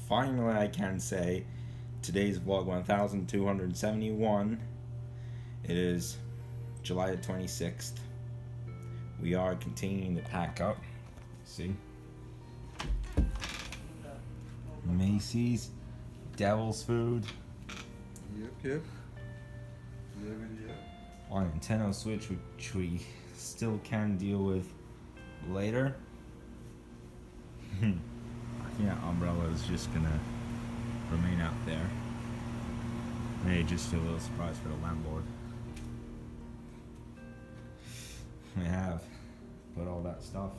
finally I can say today's vlog 1271. It is July the 26th. We are continuing to pack up. See? Macy's, Devil's Food. Yep. On Nintendo Switch, which we still can deal with later. I think that umbrella is just gonna remain out there. May just feel a little surprised for the landlord. We have put all that stuff.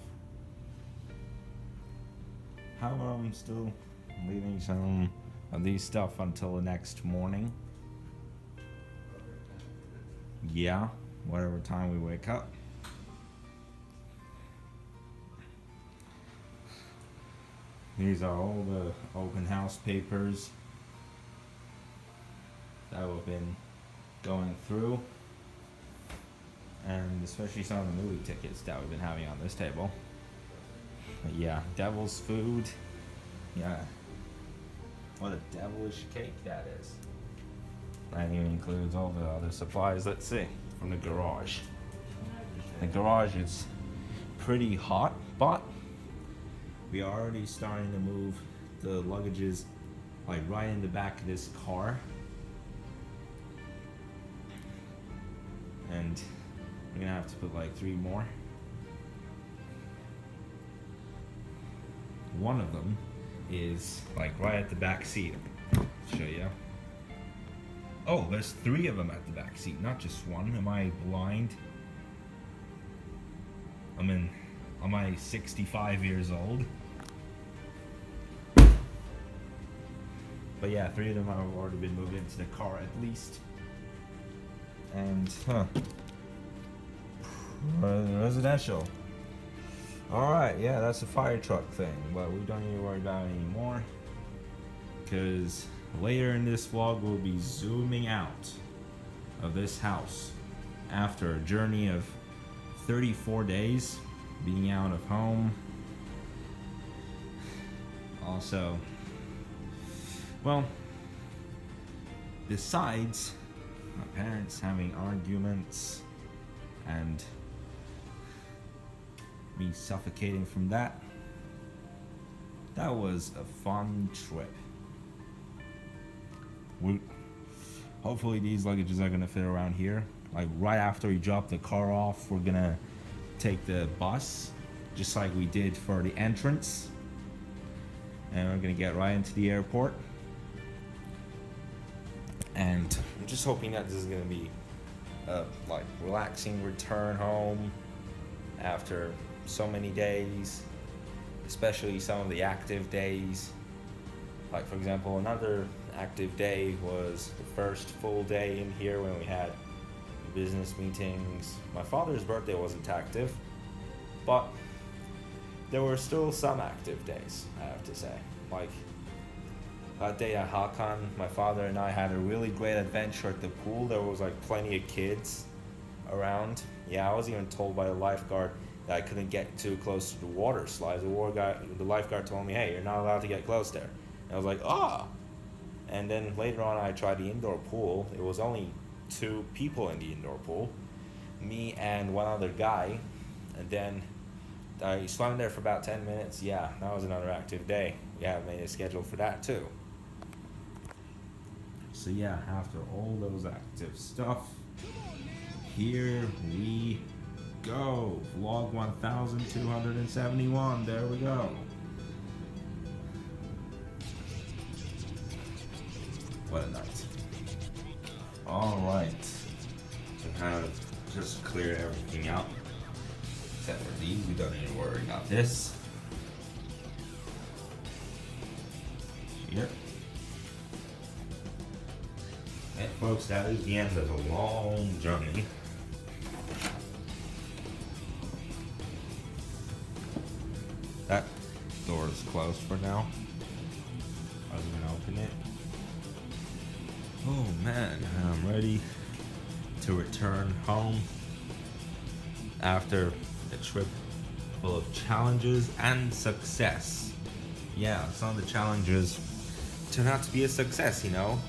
How I'm still leaving some of these stuff until the next morning. Yeah, whatever time we wake up. These are all the open house papers that we've been going through, and especially some of the movie tickets that we've been having on this table. But yeah, Devil's Food. Yeah, what a devilish cake that is. That even includes all the other supplies, let's see, from the garage. The garage is pretty hot, but we are already starting to move the luggages like right in the back of this car. And we're gonna have to put like 3 more. One of them is like right at the back seat. I'll show you. Oh, there's 3 of them at the back seat, not just one. Am I blind? Am I 65 years old? But yeah, 3 of them have already been moved into the car at least. And, residential. Alright, yeah, that's a fire truck thing, but we don't need to worry about it anymore. Because later in this vlog, we'll be zooming out of this house after a journey of 34 days being out of home. Also, well, besides my parents having arguments and me suffocating from that, that was a fun trip. Hopefully these luggages are gonna fit around here. Like right after we drop the car off, we're gonna take the bus, just like we did for the entrance, and we're gonna get right into the airport. And I'm just hoping that this is gonna be a like relaxing return home after so many days, especially some of the active days. Like for example, another active day was the first full day in here when we had business meetings. My father's birthday wasn't active, but there were still some active days, I have to say. Like that day at Hakan, my father and I had a really great adventure at the pool. There was like plenty of kids around. Yeah, I was even told by the lifeguard that I couldn't get too close to the water slides. The lifeguard told me, hey, you're not allowed to get close there. And I was like, ah. And then later on I tried the indoor pool. It was only 2 people in the indoor pool, me and one other guy. And then I swam there for about 10 minutes. Yeah, that was another active day. We have made a schedule for that too. So yeah, after all those active stuff, here we go. Vlog 1271, there we go. What a night. Alright. So kind of just clear everything out. Except for these, we don't need to worry about this. Yep. And folks, that is the end of a long journey. That door is closed for now. I was gonna open it. Oh man, I'm ready to return home after a trip full of challenges and success. Yeah, some of the challenges turned out to be a success, you know.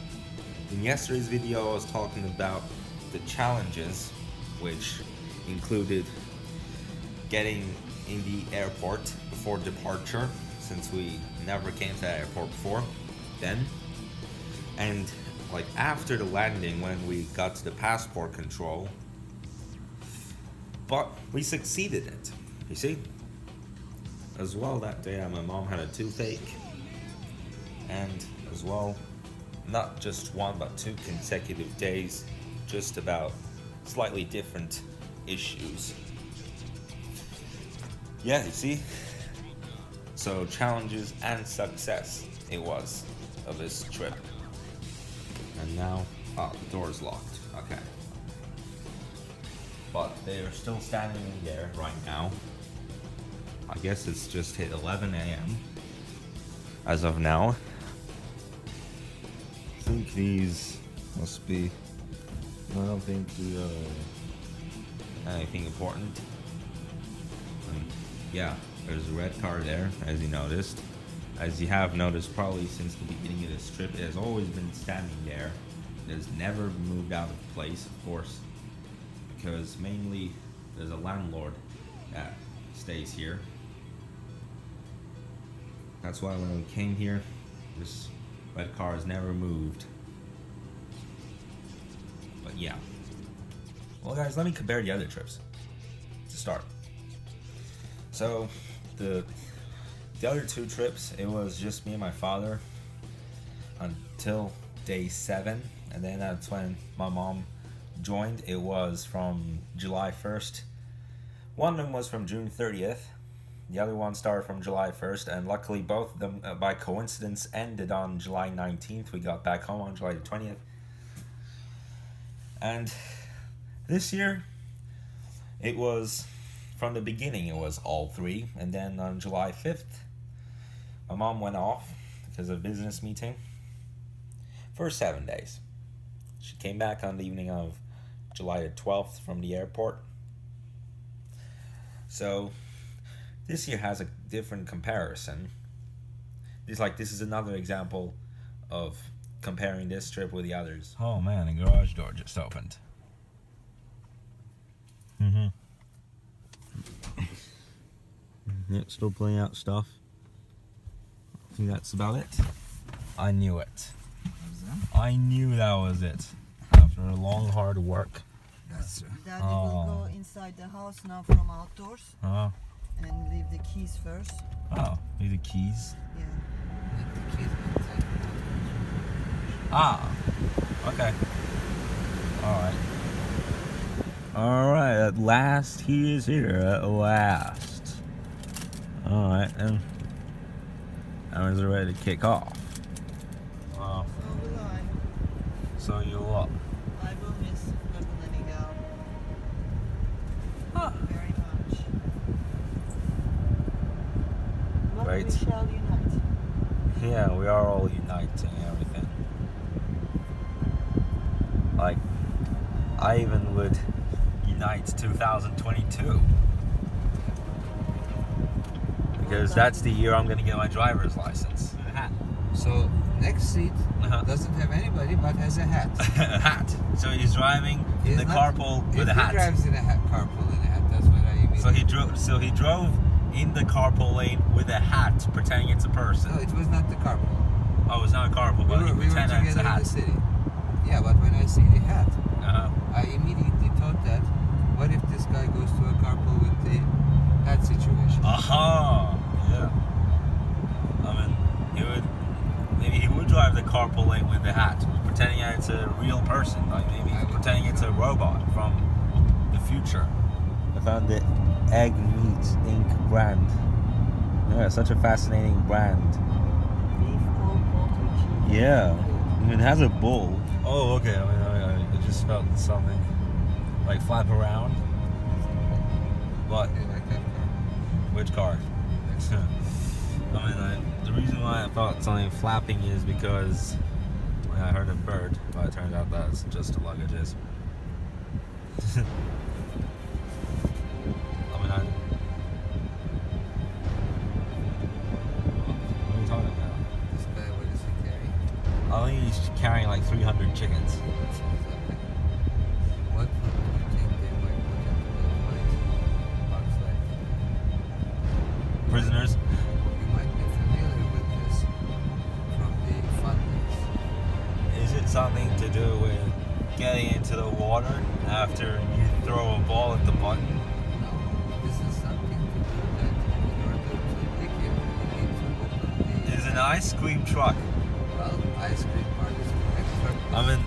In yesterday's video, I was talking about the challenges, which included getting in the airport before departure, since we never came to that airport before then, and like after the landing when we got to the passport control. But we succeeded it, you see. As well, that day my mom had a toothache, and as well, not just one but 2 consecutive days just about slightly different issues. Yeah, you see? So challenges and success it was of this trip. And now, the door's locked. Okay. But they are still standing in there right now. I guess it's just hit 11 a.m. as of now. I think these must be, I don't think the anything important. Yeah, there's a red car there, as you noticed. As you have noticed probably since the beginning of this trip, it has always been standing there. It has never moved out of place, of course, because mainly there's a landlord that stays here. That's why when we came here, this red car has never moved. But yeah. Well guys, let me compare the other trips to start. So the other 2 trips, it was just me and my father until day 7, and then that's when my mom joined. It was from July 1st. One of them was from June 30th. The other one started from July 1st, and luckily both of them, by coincidence, ended on July 19th. We got back home on July the 20th. And this year, it was, from the beginning, it was all 3. And then on July 5th, my mom went off because of a business meeting for 7 days. She came back on the evening of July the 12th from the airport. So this year has a different comparison. This is another example of comparing this trip with the others. Oh man, the garage door just opened. Yep, still pulling out stuff. I think that's about it. I knew it. I knew that was it. After a long, hard work. That's Daddy will go inside the house now from outdoors Oh. and leave the keys first. Oh, leave the keys. Yeah. the keys inside. Ah. Okay. Alright. Alright, at last he is here. At last. Alright, and I was ready to kick off. Wow. So will I. So you what? I will miss letting out Huh. very much. But Right. we shall unite. Yeah, we are all uniting everything. Like, I even would unite 2022. Because that's the year I'm gonna get my driver's license. A hat. So next seat Uh-huh. doesn't have anybody but has a hat. A hat. So he's driving in He's the not- carpool with if a he hat. drives in a carpool in a hat, that's what I mean. So he drove in the carpool lane with a hat, pretending it's a person. No, it was not the carpool. Oh, it's not a carpool, but he We were pretended it's a together in hat. the city. Yeah, but when I see the hat, Uh-huh. I immediately thought that, what if this guy goes to a carpool with the hat situation? Aha! Yeah. I mean, maybe he would drive the carpool lane with the hat, pretending that it's a real person, like maybe I would pretending think it's so. a robot from the future. I found the Egg Meat Inc. brand. Yeah, such a fascinating brand. Beef, pork, poultry, chicken. Yeah, I mean, it has a bull. Oh, okay. I just felt something like flap around. But They like that car. which car? I mean, the reason why I thought something flapping is because I heard a bird, but it turned out that's just a luggages. What are you talking about? This guy, what does he carry? What would you think they might put into the white box light? Prisoners. You might be familiar with this from the fun days. Is it something to do with getting into the water after you throw a ball at the button? No, this is something to do that in order to make it, you need to open the... Is an ice cream truck. Well, ice cream part is correct. I mean,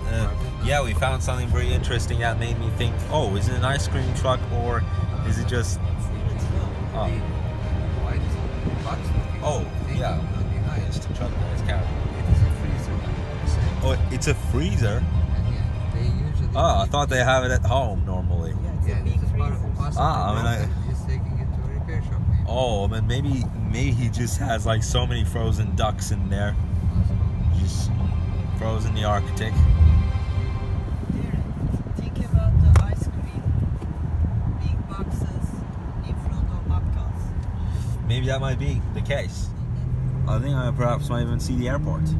yeah, we found something very interesting that made me think, oh, is it an ice cream truck or is it just... Oh, The white box looking oh thing yeah, behind. it's the truck that is counting. It is a freezer, like you said. Oh, it's a freezer? And yeah, they usually... Oh, I thought they have it at home normally. Yeah, this is part of the possible he's taking it to a repair shop maybe. Oh, man, maybe he just has like so many frozen ducks in there. Just frozen in the Arctic. Think about the ice cream, big boxes in front of Akkas. Maybe that might be the case. I think I perhaps might even see the airport. That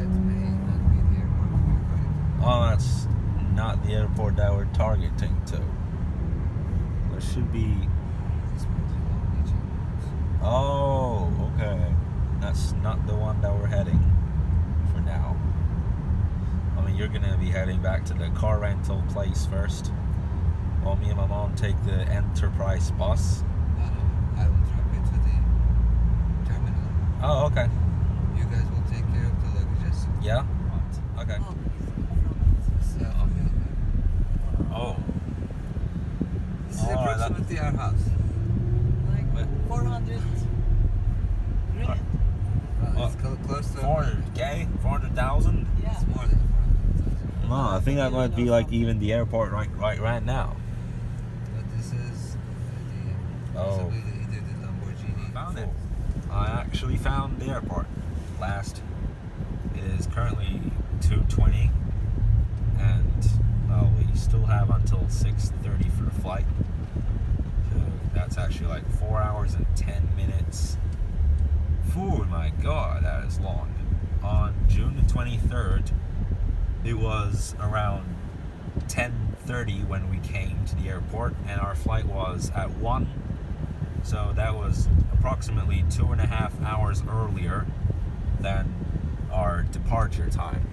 may not be the airport we're going to. Oh, that's not the airport that we're targeting to. There should be... This might be Long Beach Airport. Oh, okay. That's not the one that we're heading for now. I mean, you're gonna be heading back to the car rental place first, while me and my mom take the Enterprise bus. No, I will drop you to the terminal. Oh, okay. You guys will take care of the luggages. Yeah? Okay. Oh, it's in front of us. Oh. This is Oh, approximately our house. Like What? 400 ringgit. Well, it's close to 400K? 400,000? Yeah. It's more than 400,000. No, I think that might be like even the airport right now. But this is Oh. either the Lamborghini. Found it. I actually found the airport last. It is currently 2:20, and well, we still have until 6:30 for the flight. So that's actually like 4 hours and 10 minutes. Oh my god, that is long. On June the 23rd, it was around 10:30 when we came to the airport, and our flight was at 1. So that was approximately 2.5 hours earlier than our departure time.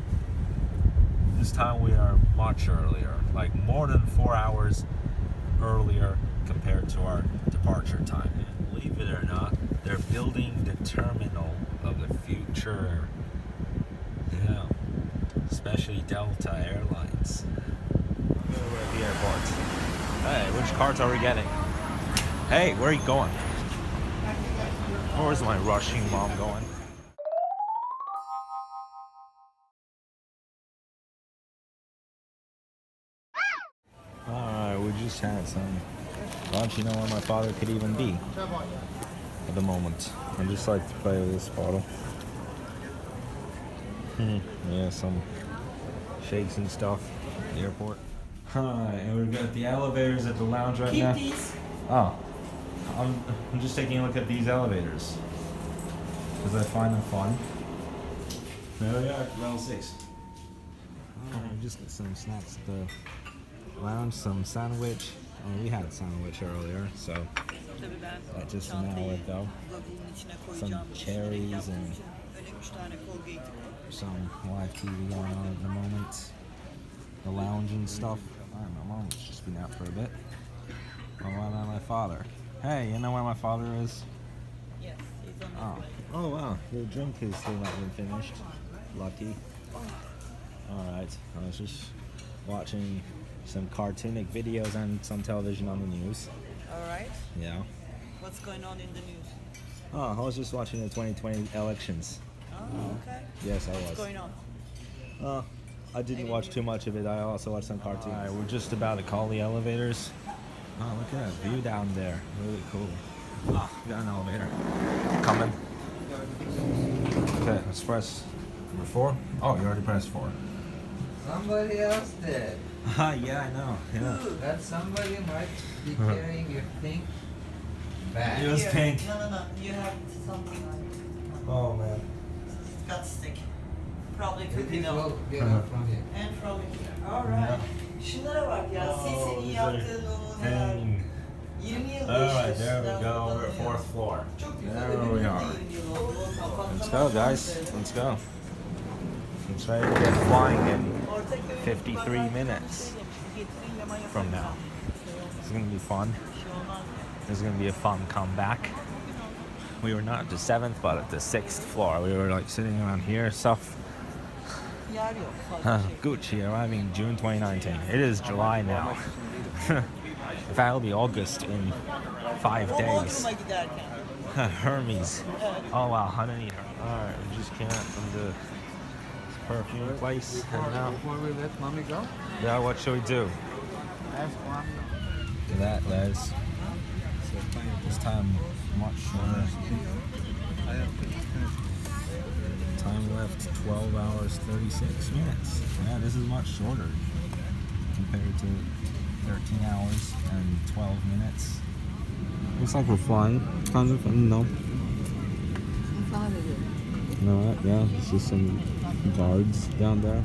This time we are much earlier, like more than 4 hours earlier compared to our departure time. And believe it or not, they're building the terminal of the future. Yeah, especially Delta Airlines. We're at the airport. Hey, which cards are we getting? Hey, where are you going? Where's my rushing mom going? Alright, we just had some lunch. You know where my father could even be at the moment. I just like to play with this bottle. Yeah, some shakes and stuff at the airport. Hi, and we've got the elevators at the lounge right now. Keep these. Oh, I'm just taking a look at these elevators because I find them fun. There we are, level 6. We just got some snacks at the lounge, some sandwich. Oh, we had sandwich earlier, so Tabii ben that just an çantayı hour ago. logonun içine Some koyacağım. cherries and Öyle 3 tane Colgate koy. some live TV going on at the moment. The lounge and stuff. I don't know, Mom's just been out for a bit. Oh, what about my father? Hey, you know where my father is? Yes, he's on Oh, his way. oh wow, the drink is still not been finished. Lucky. Alright, I was just watching some cartoonic videos and some television on the news. Alright. Yeah. What's going on in the news? Oh, I was just watching the 2020 elections. Oh, okay. Yes, I What's was. going on? I didn't watch too much of it. I also watched some cartoons. Alright, we're just about to call the elevators. Oh, look at that view down there. Really cool. Ah, we got an elevator. Coming. Okay, let's press number 4. Oh, you already pressed 4. Somebody else did. Yeah, I know. Yeah. That somebody might be carrying your pink bag. It was Here. pink. No. You have something like Oh man. got stick. probably It took is it well out. get out from here. And from here. Alright. Şunlara bak ya. Sesini these yaptığın o neler. Dang. 20 yıl Alright, geçti. there we Sizden go. We're at kullanıyoruz. fourth floor. Çok güzel. There Öbürünün we de are. 20 yıl oldu. O kapattı. Let's go, guys. Let's go. Let's ready to get flying in Ortaköy'ün 53 barajından minutes şey demiş, getirin yama from yapacağım. now. This is gonna be fun. Bir şey olmaz. This is gonna be a fun comeback. We were not at the 7th, but at the 6th floor. We were like sitting around here, stuff. Yer yok fazla şey. Gucci arriving June 2019. It is July now. In fact, it'll be August in 5 O days. Bodrum'a giderken. Hermes. Evet. Oh wow, underneath her. Alright, we just came out from the perfume place. And now, Before we let mommy go, yeah, what should we do? ask mommy. Do that, Les. This time much shorter. I have to finish. Time left 12 hours 36 minutes. Yeah, this is much shorter compared to 13 hours and 12 minutes. Looks like we're flying, kind of. No. No, yeah, it's just some guards down there.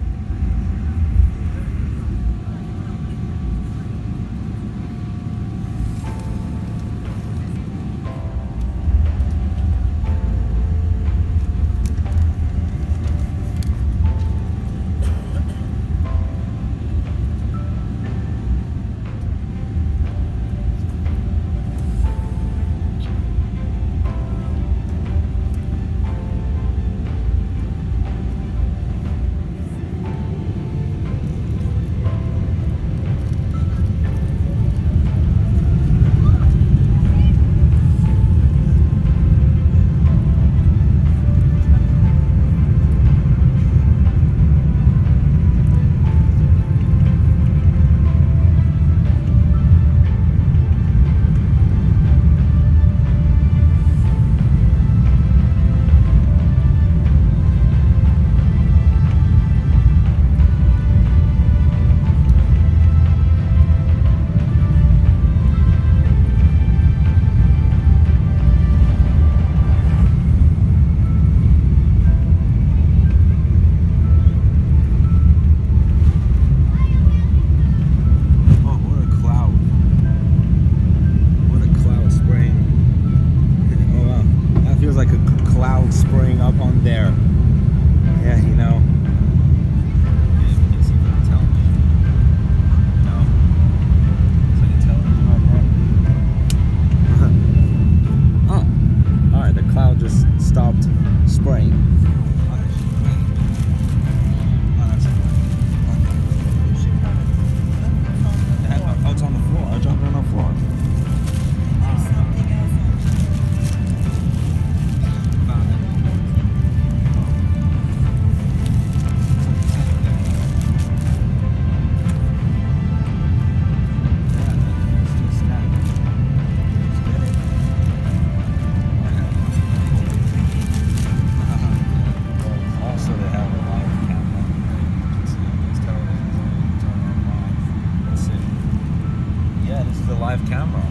live camera.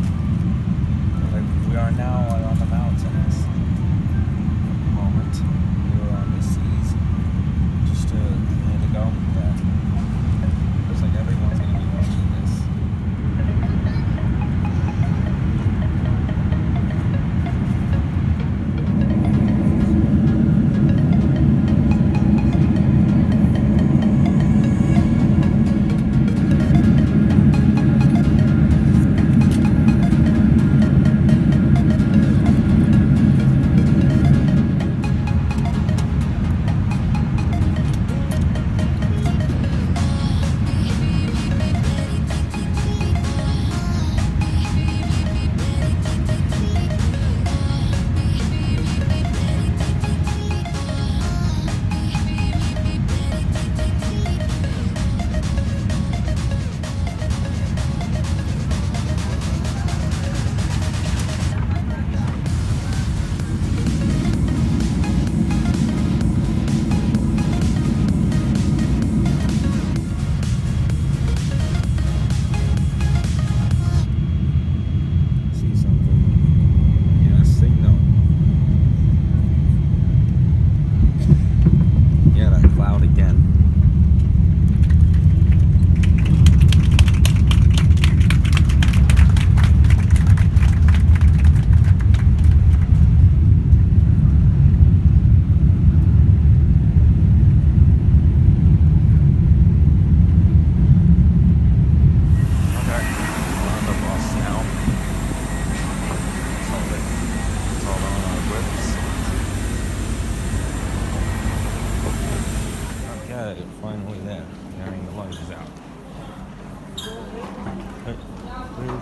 Like we are now on the mountains. At the moment, we were on the seas just a minute ago. Yeah. Looks like everyone's gonna be watching this.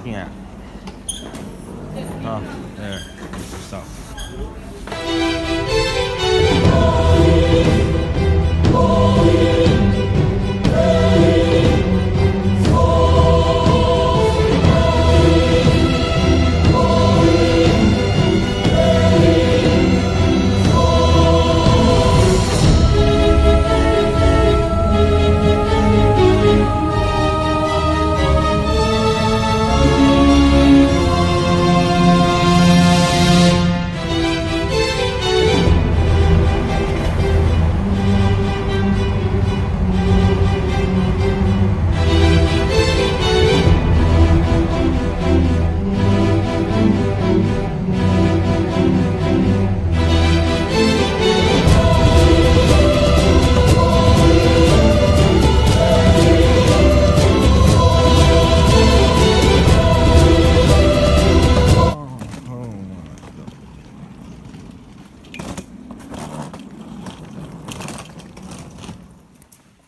looking at? Oh, there. There's your stuff.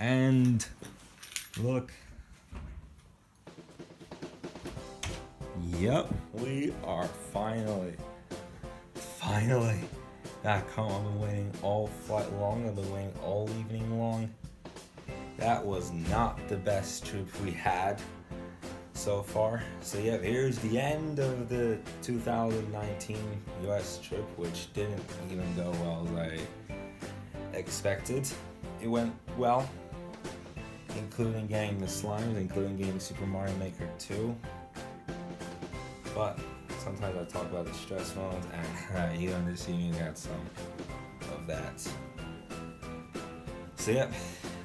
And look. Yep, we are finally back home. I've been waiting all flight long. I've been waiting all evening long. That was not the best trip we had so far. So yeah, here's the end of the 2019 US trip, which didn't even go well as I expected. It went well, including getting the slimes, including getting Super Mario Maker 2. But sometimes I talk about the stress moments, and you understand you got some of that. So yep,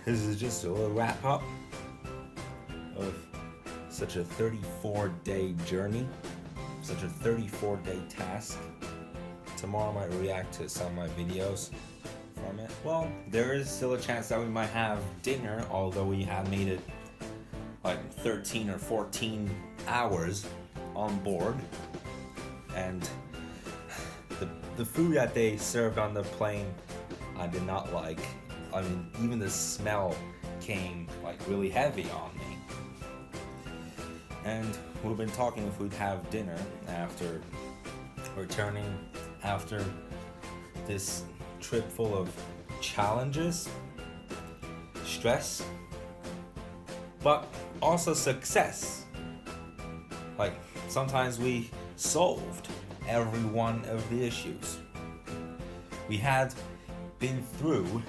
this is just a little wrap up of such a 34-day journey, such a 34-day task. Tomorrow I might react to some of my videos from it. Well, there is still a chance that we might have dinner, although we have made it like 13 or 14 hours on board, and the food that they served on the plane I did not like. I mean, even the smell came like really heavy on me. And we've been talking if we'd have dinner after returning after this trip full of challenges, stress, but also success. Like, sometimes we solved every one of the issues. We had been through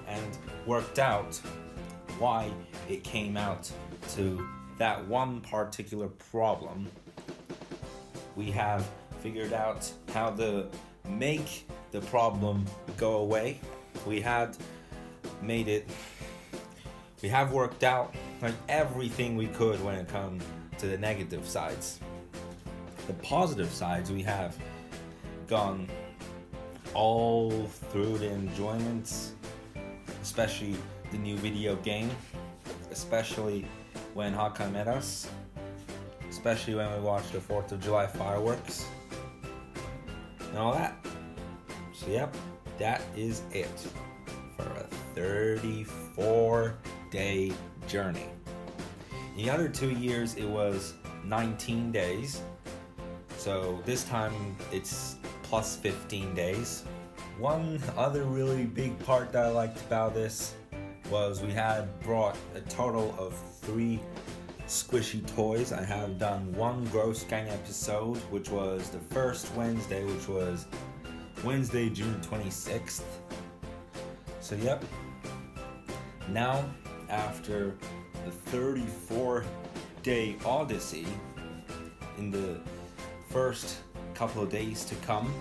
and worked out why it came out to that one particular problem. We have figured out how to make the problem go away. We have worked out like everything we could when it comes to the negative sides. The positive sides, we have gone all through the enjoyments, especially the new video game, especially when Hakan met us, especially when we watched the 4th of July fireworks, and all that. So yep, that is it for a 34-day journey. In the other 2 years, it was 19 days. So this time it's plus 15 days. One other really big part that I liked about this was we had brought a total of 3 squishy toys. I have done one Gross Gang episode, which was the first Wednesday, which was Wednesday, June 26th. So yep, now after the 34-day odyssey, in the first couple of days to come,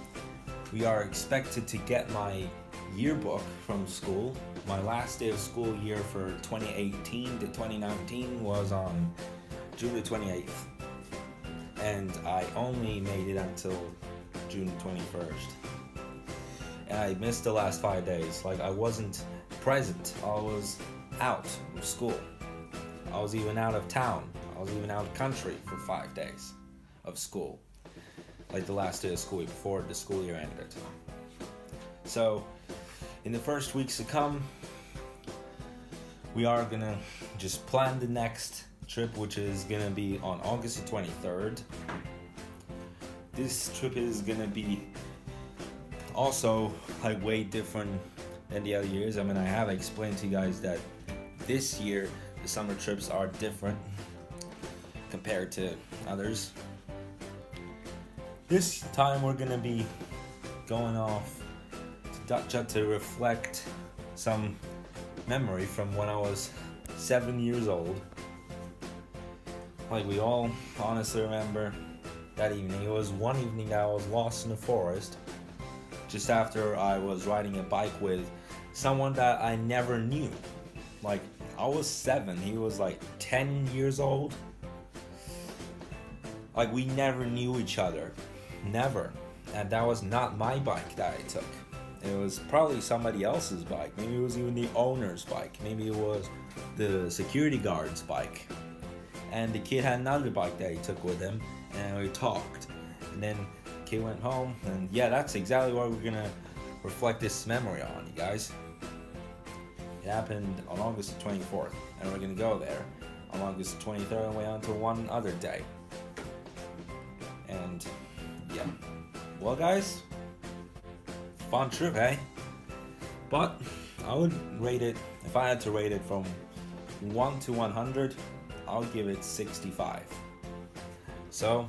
we are expected to get my yearbook from school. My last day of school year for 2018 to 2019 was on June the 28th, and I only made it until June 21st. And I missed the last 5 days. Like, I wasn't present. I was out of school. I was even out of town. I was even out of country for 5 days of school. Like the last day of school before the school year ended. So, in the first weeks to come, we are gonna just plan the next trip, which is gonna be on August the 23rd. This trip is gonna be also like way different than the other years. I mean, I have explained to you guys that this year the summer trips are different compared to others. This time we're gonna be going off to Dacia to reflect some memory from when I was 7 years old. Like, we all honestly remember that evening. It was one evening that I was lost in the forest just after I was riding a bike with someone that I never knew. Like, I was 7, he was like 10 years old. Like, we never knew each other. Never. And that was not my bike that I took. It was probably somebody else's bike. Maybe it was even the owner's bike. Maybe it was the security guard's bike. And the kid had another bike that he took with him, and we talked. And then the kid went home, and yeah, that's exactly what we're gonna reflect this memory on, you guys. It happened on August the 24th, and we're gonna go there on August the 23rd and way on to one other day. And yeah, well, guys, fun trip, eh? But I would rate it, if I had to rate it from 1 to 100, I'll give it 65. So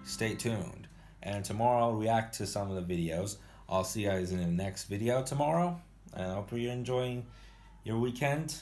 stay tuned, and tomorrow I'll react to some of the videos. I'll see you guys in the next video tomorrow, and I hope you're enjoying your weekend.